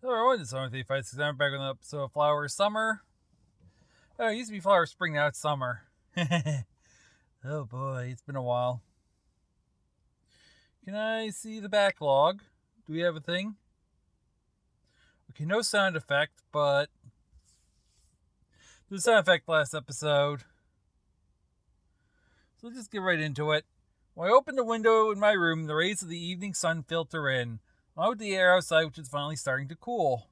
Hello everyone, it's Summer 356. I'm back with an episode of Flower Summer. Oh, it used to be Flower Spring, now it's Summer. Oh boy, it's been a while. Can I see the backlog? Do we have a thing? Okay, no sound effect, but there's a sound effect last episode. So let's just get right into it. When I open the window in my room, the rays of the evening sun filter in, along with the air outside, which is finally starting to cool.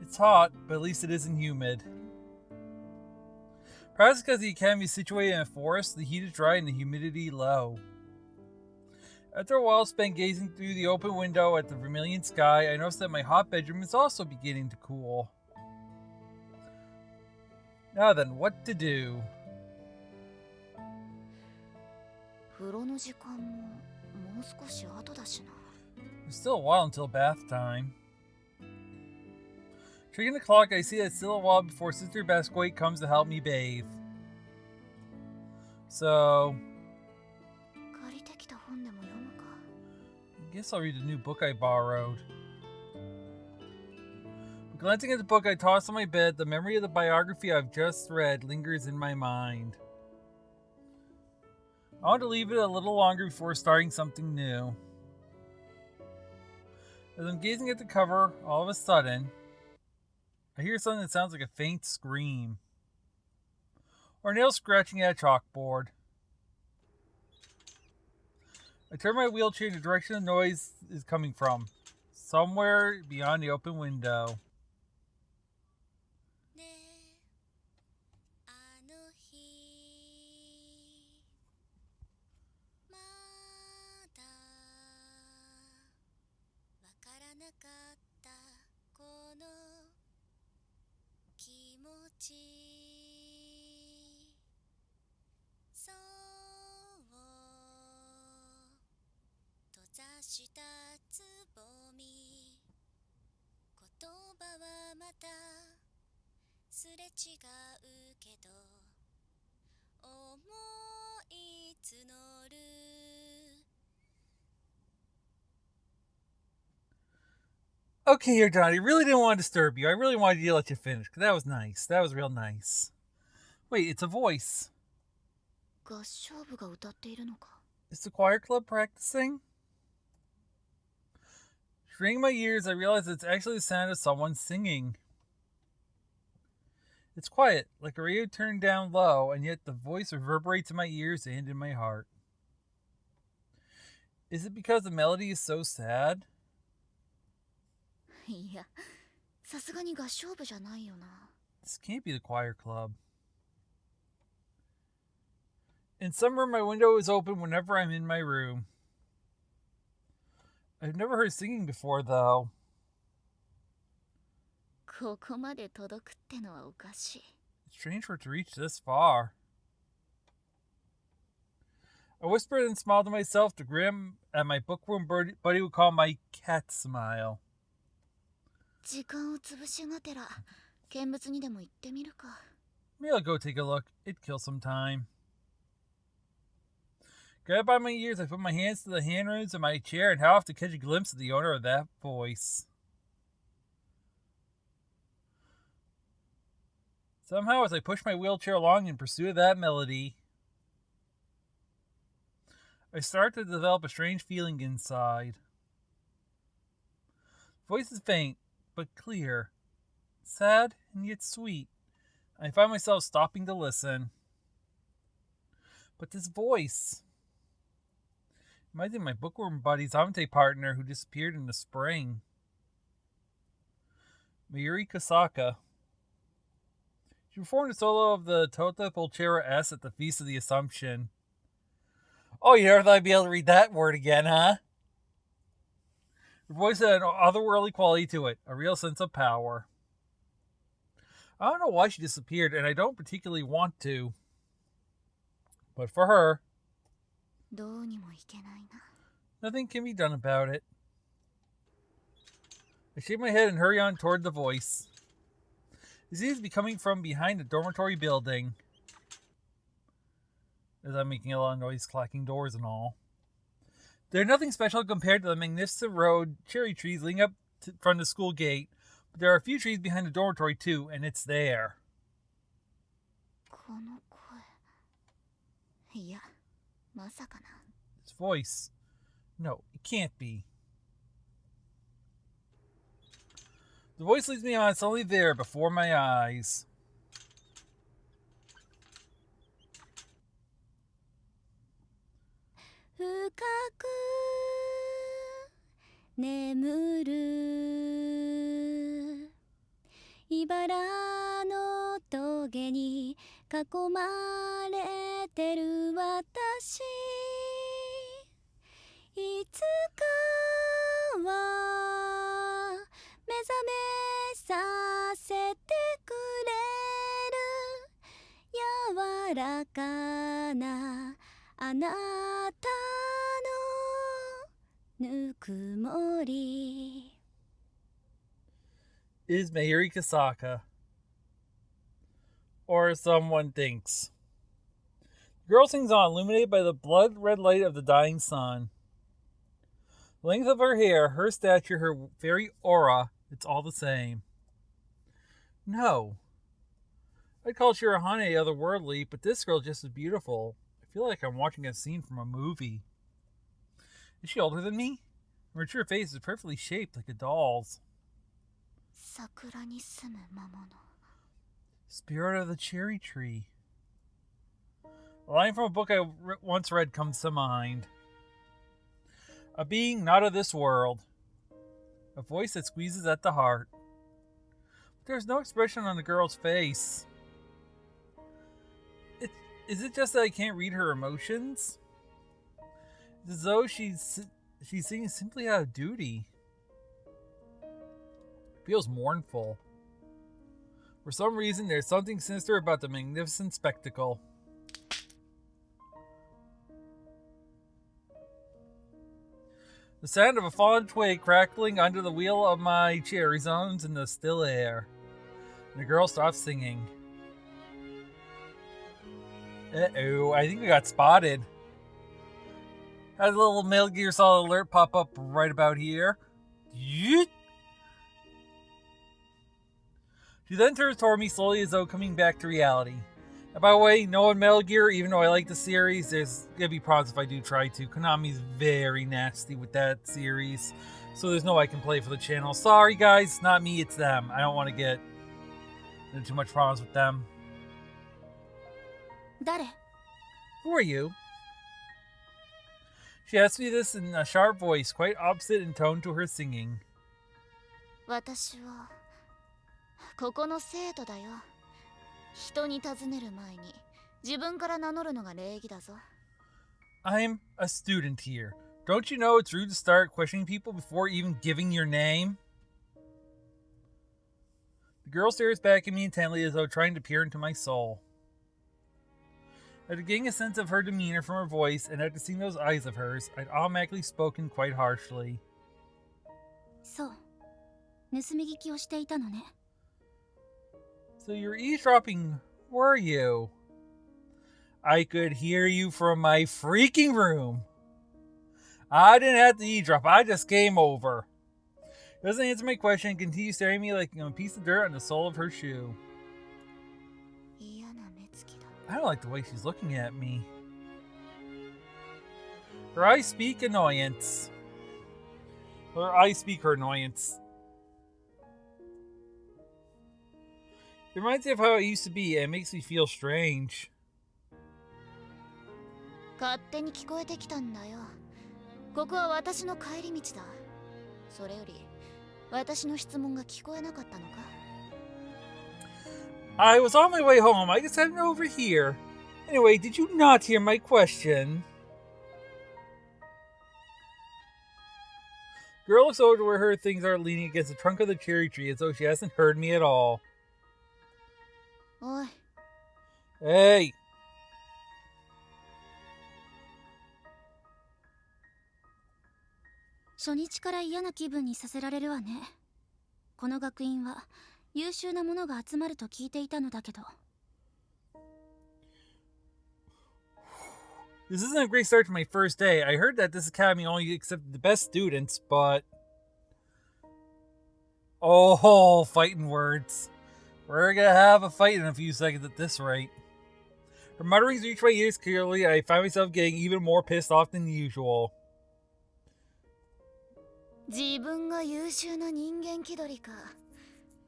It's hot, but at least it isn't humid. Perhaps because the academy is situated in a forest, the heat is dry and the humidity low. After a while spent gazing through the open window at the vermilion sky, I noticed that my hot bedroom is also beginning to cool. Now then, what to do? There's still a while until bath time. Checking the clock, I see that it's still a while before Sister Basquate comes to help me bathe. So, I guess I'll read the new book I borrowed. Glancing at the book I toss on my bed, the memory of the biography I've just read lingers in my mind. I want to leave it a little longer before starting something new. As I'm gazing at the cover, all of a sudden, I hear something that sounds like a faint scream. Or nails scratching at a chalkboard. I turn my wheelchair in the direction the noise is coming from. Somewhere beyond the open window. Okay, you're done. I really didn't want to disturb you. I really wanted to let you finish, because that was nice. That was real nice. Wait, it's a voice. Is the choir club practicing? Straining my ears, I realize it's actually the sound of someone singing. It's quiet, like a radio turned down low, and yet the voice reverberates in my ears and in my heart. Is it because the melody is so sad? This can't be the choir club. In summer, my window is open whenever I'm in my room. I've never heard singing before, though. It's strange for it to reach this far. I whispered and smiled to myself, the grin at my bookworm buddy would call my cat smile. Maybe I'll go take a look. It'd kill some time. Grabbed by my ears, I put my hands to the handrails of my chair and held off to catch a glimpse of the owner of that voice. Somehow, as I pushed my wheelchair along in pursuit of that melody, I started to develop a strange feeling inside. The voice is faint, but clear. Sad and yet sweet. I find myself stopping to listen. But this voice reminds me of my bookworm buddy's Amte partner who disappeared in the spring. Mayuri Kosaka. She performed a solo of the Tota Pulchera S at the Feast of the Assumption. Oh, you never thought I'd be able to read that word again, huh? Her voice had an otherworldly quality to it, a real sense of power. I don't know why she disappeared, and I don't particularly want to. But for her, nothing can be done about it. I shake my head and hurry on toward the voice. It seems to be coming from behind the dormitory building. As I'm making a lot of noise, clacking doors and all. They're nothing special compared to the magnificent road cherry trees leading up from the school gate, but there are a few trees behind the dormitory too, and it's there. この声。いや、まさかな。His voice. No, it can't be. The voice leads me on, it's only there before my eyes. Fukaku nemuru 茨の棘に囲まれてる私いつかは目覚めさせてくれる柔らかなあなたのぬくもり Is Mayuri Kasaka. Or someone thinks. The girl sings on, illuminated by the blood-red light of the dying sun. The length of her hair, her stature, her very aura, it's all the same. No. I'd call Shirahane otherworldly, but this girl is just as beautiful. I feel like I'm watching a scene from a movie. Is she older than me? Her mature face is perfectly shaped like a doll's. Spirit of the cherry tree. A line from a book I once read comes to mind. A being not of this world. A voice that squeezes at the heart. But there's no expression on the girl's face. Is it just that I can't read her emotions? It's as though she's singing simply out of duty. It feels mournful. For some reason, there's something sinister about the magnificent spectacle. The sound of a fallen twig crackling under the wheel of my chair resounds in the still air. And the girl stops singing. Uh-oh, I think we got spotted. Had a little Metal Gear Solid alert pop up right about here. Yeet! She then turns toward me slowly as though coming back to reality. And by the way, knowing Metal Gear, even though I like the series, there's gonna be problems if I do try to. Konami's very nasty with that series, so there's no way I can play for the channel. Sorry guys, not me, it's them. I don't want to get into too much problems with them. 誰? Who are you? She asked me this in a sharp voice, quite opposite in tone to her singing. 私はここの生徒だよ。人に尋ねる前に自分から名乗るのが礼儀だぞ。I'm a student here. Don't you know it's rude to start questioning people before even giving your name? The girl stares back at me intently as though trying to peer into my soul. After getting a sense of her demeanor from her voice and after seeing those eyes of hers, I'd automatically spoken quite harshly. そう、盗み聞きをしていたのね。So you were eavesdropping, were you? I could hear you from my freaking room. I didn't have to eavesdrop, I just came over. Doesn't answer my question and continues staring at me like a piece of dirt on the sole of her shoe. I don't like the way she's looking at me. Her eyes speak annoyance. Her eyes speak her annoyance. It reminds me of how it used to be, and it makes me feel strange. 勝手に聞こえてきたんだよ。ここは私の帰り道だ。それより、私の質問が聞こえなかったのか? I was on my way home. I just headed over here. Anyway, did you not hear my question? Girl looks over to where her things are leaning against the trunk of the cherry tree as though she hasn't heard me at all. Oi. Hey. 初日から嫌な気分にさせられるわね。この学院は優秀な者が集まると聞いていたのだけど。This isn't a great start to my first day. I heard that this academy only accepted the best students, but... Oh, fighting words. We're gonna have a fight in a few seconds at this rate. Her mutterings reach my ears clearly. I find myself getting even more pissed off than usual. 自分が優秀な人間気取りか。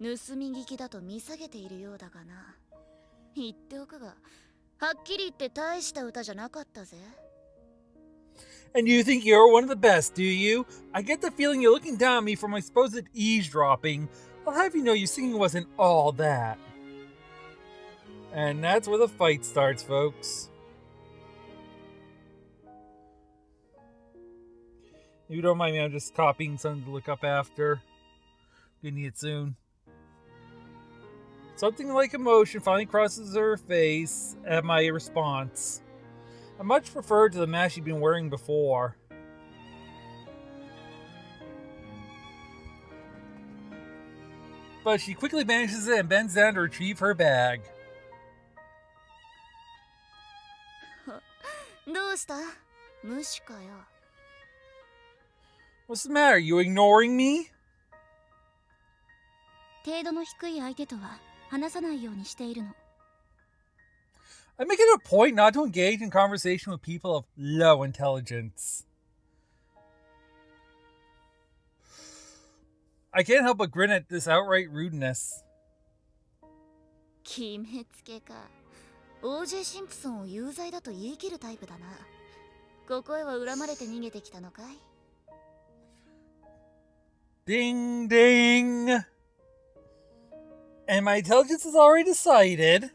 盗み聞きだと見下げているようだがな。言っておくが、はっきり言って大した歌じゃなかったぜ。And you think you're one of the best, do you? I get the feeling you're looking down on me for my supposed eavesdropping. I'll have you know your singing wasn't all that. And that's where the fight starts, folks. If you don't mind me, I'm just copying something to look up after. Gonna need it soon. Something like emotion finally crosses her face at my response. I much prefer to the mask she'd been wearing before. But she quickly manages it and bends down to retrieve her bag. どうした？無視かよ。What's the matter? You ignoring me? 程度の低い相手とは話さないようにしているの。I make it a point not to engage in conversation with people of low intelligence. I can't help but grin at this outright rudeness. 決めつけか。OJ シンプソンを有罪だと言い切るタイプだな。ここへは恨まれて逃げてきたのかい？ Ding ding! And my intelligence is already decided.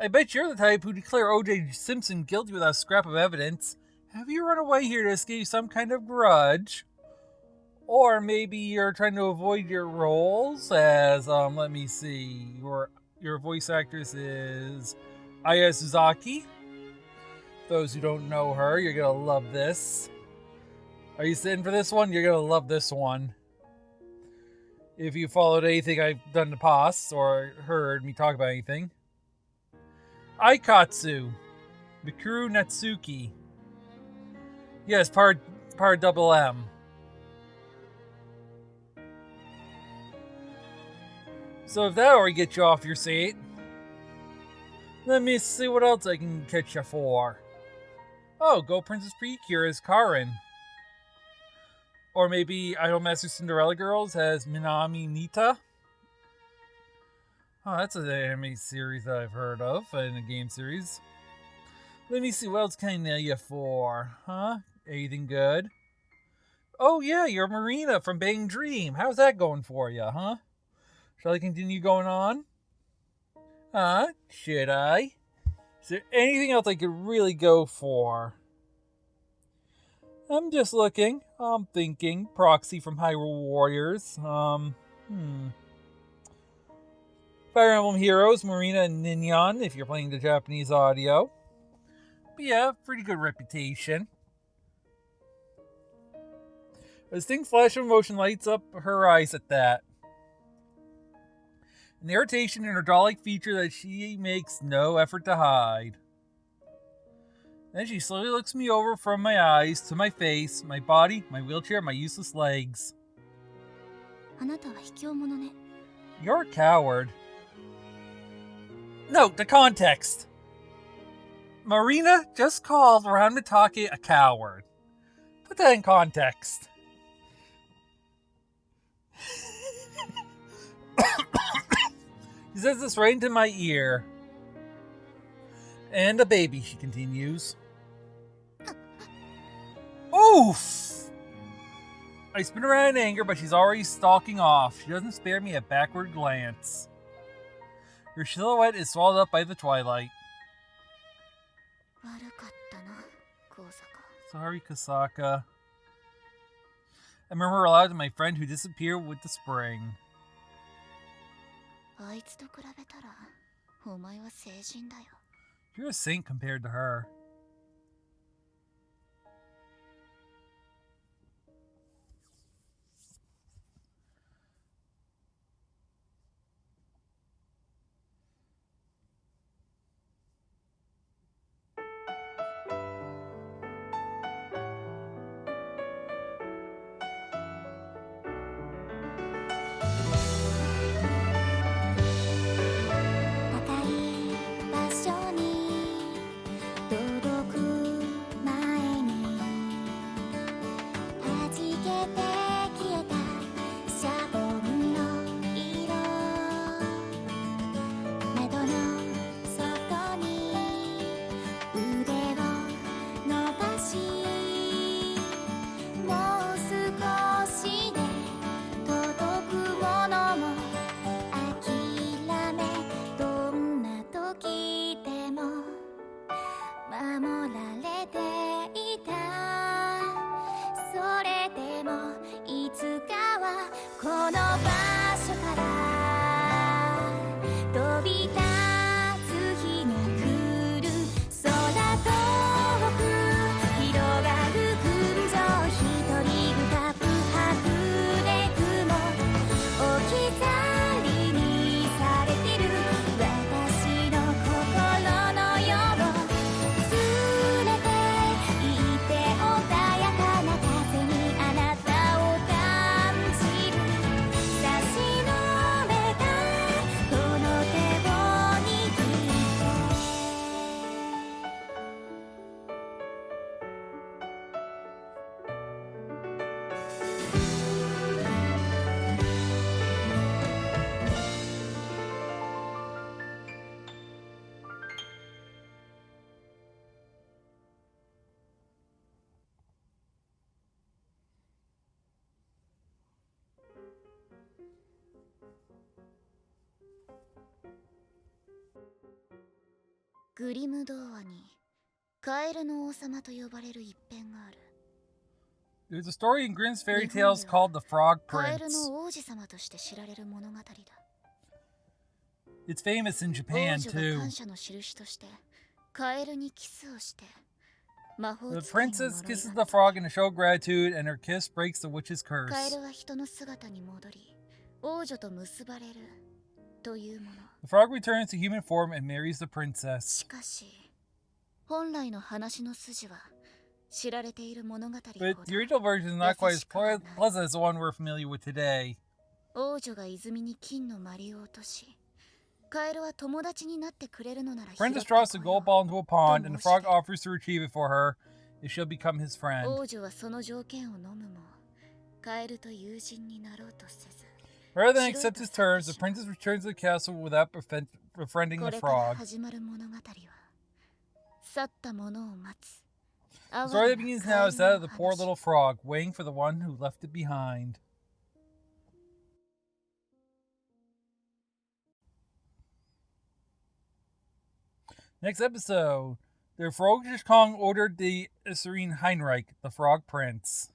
I bet you're the type who declare O.J. Simpson guilty without a scrap of evidence. Have you run away here to escape some kind of grudge? Or maybe you're trying to avoid your roles as, let me see, your voice actress is Aya Suzaki. Those who don't know her, you're gonna love this. Are you sitting for this one? You're gonna love this one. If you followed anything I've done in the past or heard me talk about anything. Aikatsu, Mikuru Natsuki. Yes, part double M. So if that already gets you off your seat, let me see what else I can catch you for. Oh, Go Princess Precure as Karin. Or maybe Idolmaster Cinderella Girls as Minami Nita. Oh, that's an anime series that I've heard of, in a game series. Let me see, what else can I nail you for? Huh? Anything good? Oh yeah, you're Marina from Bang Dream. How's that going for you, huh? Shall I continue going on? Huh? Should I? Is there anything else I could really go for? I'm just looking. I'm thinking. Proxy from Hyrule Warriors. Fire Emblem Heroes, Marina and Ninyan, if you're playing the Japanese audio. But yeah, pretty good reputation. A distinct flash of emotion lights up her eyes at that. An irritation in her doll-like feature that she makes no effort to hide. Then she slowly looks me over from my eyes to my face, my body, my wheelchair, my useless legs. You're a coward. Note the context. Marina just called Ran Mitake a coward. Put that in context. He says this right into my ear. And a baby, she continues. Oof! I spin around in anger, but she's already stalking off. She doesn't spare me a backward glance. Her silhouette is swallowed up by the twilight. Sorry, Kasaka. I murmur aloud to my friend who disappeared with the spring. You're a saint compared to her. の場所から飛び立つ日が来る空遠く広がる群青一人浮かぶ白で雲置き去りにされてる私の心のよう連れて行って穏やかな風にあなたを感じる差し伸べたこの手を握ってグリム童話にカエルの王様と呼ばれる一編がある。 There's a story in Grimm's fairy tales called The Frog カエル Prince. の王子様として知られる物語だ。 It's famous in 王 Japan 女が too. 感謝の印としてカエルにキスをして魔法 The 使いの princess 呪い kisses が the frog in a show of gratitude, and her kiss breaks the witch's カエ curse. ルは人の姿に戻り王女と結ばれるというもの。 The frog returns to human form and marries the し princess. かし本来の話の筋は知られている物語ほ But ど the original version is not quite as pleasant as the one we're familiar with today. 王女が泉に金のマリを落としカエルは友達になってくれるのなら The 拾って princess こよ drops a gold ball into a pond, and the frog Don't offers to retrieve it for her if she'll become his friend. 王女はその条件を飲むもカエルと友人になろうとせず Rather than accept his terms, the princess returns to the castle without befriending こ the れから frog. 始まる物語は去った者を待つ The story that begins now is that of the poor little frog, waiting for the one who left it behind. Next episode, the Frogish Kong ordered the Serene Heinrich, the Frog Prince.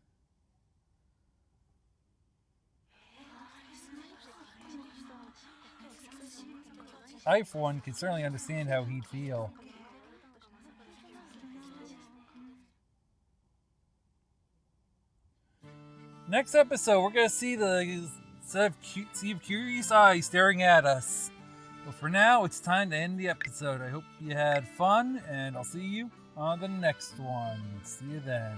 I, for one, can certainly understand how he'd feel. Next episode, we're going to see the set of curious eyes staring at us. But for now, it's time to end the episode. I hope you had fun, and I'll see you on the next one. See you then.